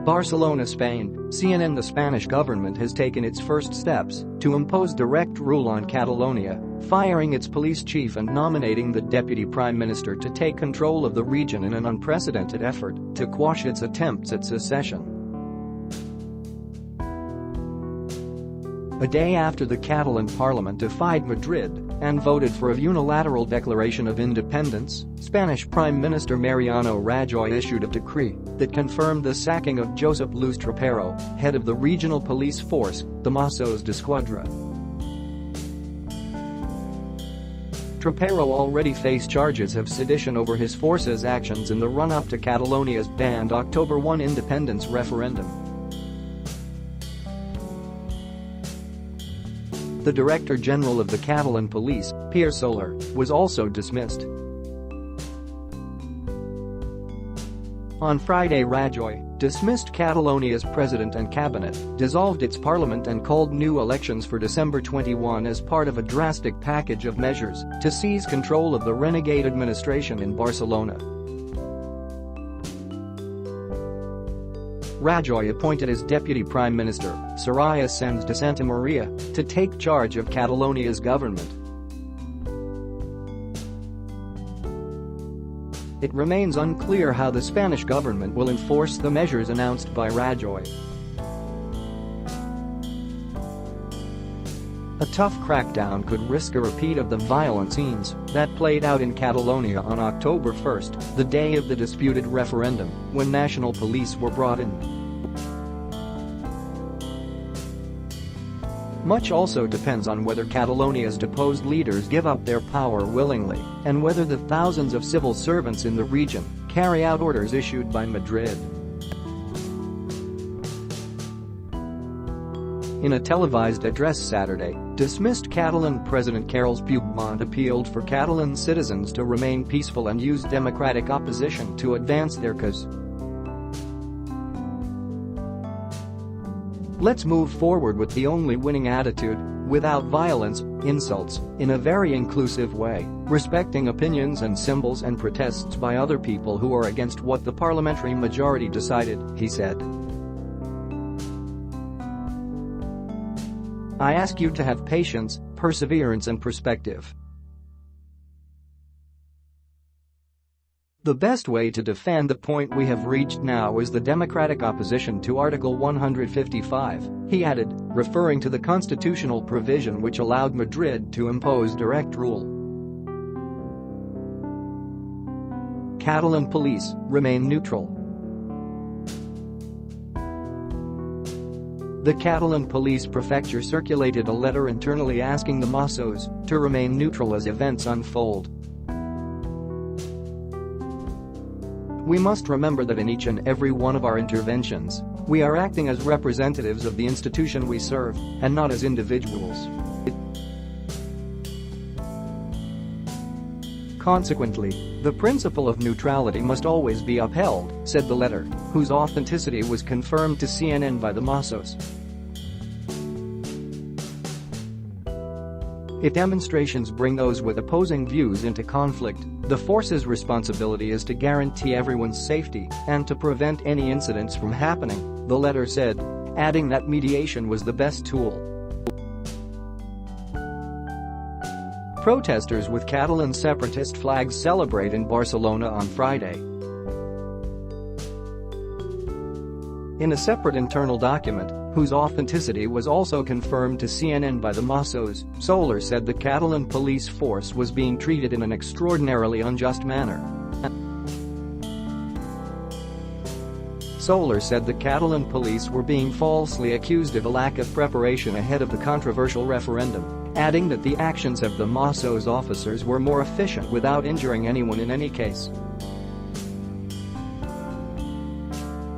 Barcelona, Spain, CNN. The Spanish government has taken its first steps to impose direct rule on Catalonia, firing its police chief and nominating the deputy prime minister to take control of the region in an unprecedented effort to quash its attempts at secession. A day after the Catalan parliament defied Madrid and voted for a unilateral declaration of independence, Spanish Prime Minister Mariano Rajoy issued a decree that confirmed the sacking of Josep Lluís Trapero, head of the regional police force, the Mossos d'Esquadra. Trapero already faced charges of sedition over his force's actions in the run-up to Catalonia's banned October 1 independence referendum. The Director General of the Catalan police, Pere Soler, was also dismissed. On Friday, Rajoy dismissed Catalonia's president and cabinet, dissolved its parliament and called new elections for December 21 as part of a drastic package of measures to seize control of the renegade administration in Barcelona. Rajoy appointed as deputy prime minister Soraya Sáenz de Santamaría to take charge of Catalonia's government. It remains unclear how the Spanish government will enforce the measures announced by Rajoy. A tough crackdown could risk a repeat of the violent scenes that played out in Catalonia on October 1, the day of the disputed referendum, when national police were brought in. Much also depends on whether Catalonia's deposed leaders give up their power willingly and whether the thousands of civil servants in the region carry out orders issued by Madrid. In a televised address Saturday, dismissed Catalan President Carles Puigdemont appealed for Catalan citizens to remain peaceful and use democratic opposition to advance their cause. Let's move forward with the only winning attitude, without violence, insults, in a very inclusive way, respecting opinions and symbols and protests by other people who are against what the parliamentary majority decided, he said. I ask you to have patience, perseverance and perspective. The best way to defend the point we have reached now is the democratic opposition to Article 155, he added, referring to the constitutional provision which allowed Madrid to impose direct rule. Catalan police remain neutral. The Catalan police prefecture circulated a letter internally asking the Mossos to remain neutral as events unfold. We must remember that in each and every one of our interventions, we are acting as representatives of the institution we serve, and not as individuals. Consequently, the principle of neutrality must always be upheld, said the letter, whose authenticity was confirmed to CNN by the Mossos. If demonstrations bring those with opposing views into conflict, the force's responsibility is to guarantee everyone's safety and to prevent any incidents from happening, the letter said, adding that mediation was the best tool. Protesters with Catalan separatist flags celebrate in Barcelona on Friday. In a separate internal document, whose authenticity was also confirmed to CNN by the Mossos, Soler said the Catalan police force was being treated in an extraordinarily unjust manner. Soler said the Catalan police were being falsely accused of a lack of preparation ahead of the controversial referendum, adding that the actions of the Mossos officers were more efficient without injuring anyone in any case.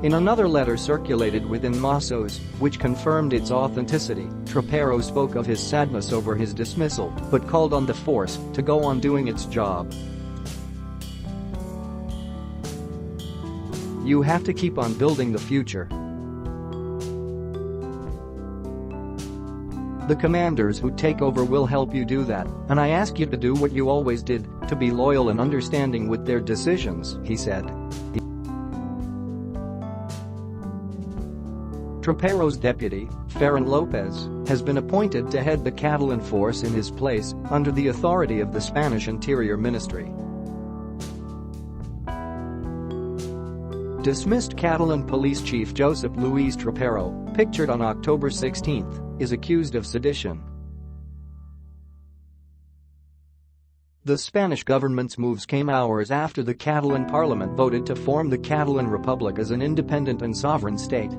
In another letter circulated within Mossos, which confirmed its authenticity, Trapero spoke of his sadness over his dismissal, but called on the force to go on doing its job. You have to keep on building the future. The commanders who take over will help you do that, and I ask you to do what you always did, to be loyal and understanding with their decisions, he said. Trapero's deputy, Ferran López, has been appointed to head the Catalan force in his place, under the authority of the Spanish Interior Ministry. Dismissed Catalan police chief Josep Lluís Trapero, pictured on October 16, is accused of sedition. The Spanish government's moves came hours after the Catalan parliament voted to form the Catalan Republic as an independent and sovereign state.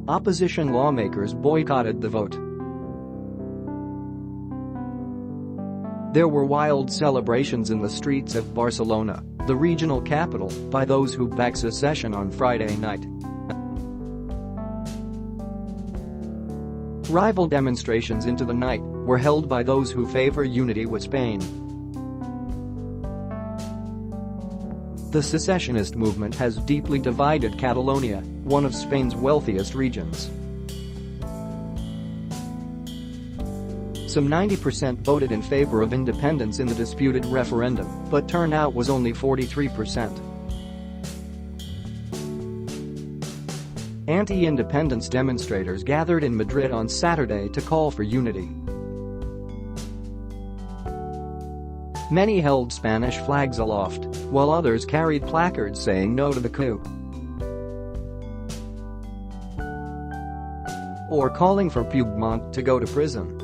Opposition lawmakers boycotted the vote. There were wild celebrations in the streets of Barcelona, the regional capital, by those who back secession on Friday night. Rival demonstrations into the night were held by those who favor unity with Spain. The secessionist movement has deeply divided Catalonia, one of Spain's wealthiest regions. Some 90% voted in favor of independence in the disputed referendum, but turnout was only 43%. Anti-independence demonstrators gathered in Madrid on Saturday to call for unity. Many held Spanish flags aloft, while others carried placards saying no to the coup, or calling for Puigdemont to go to prison.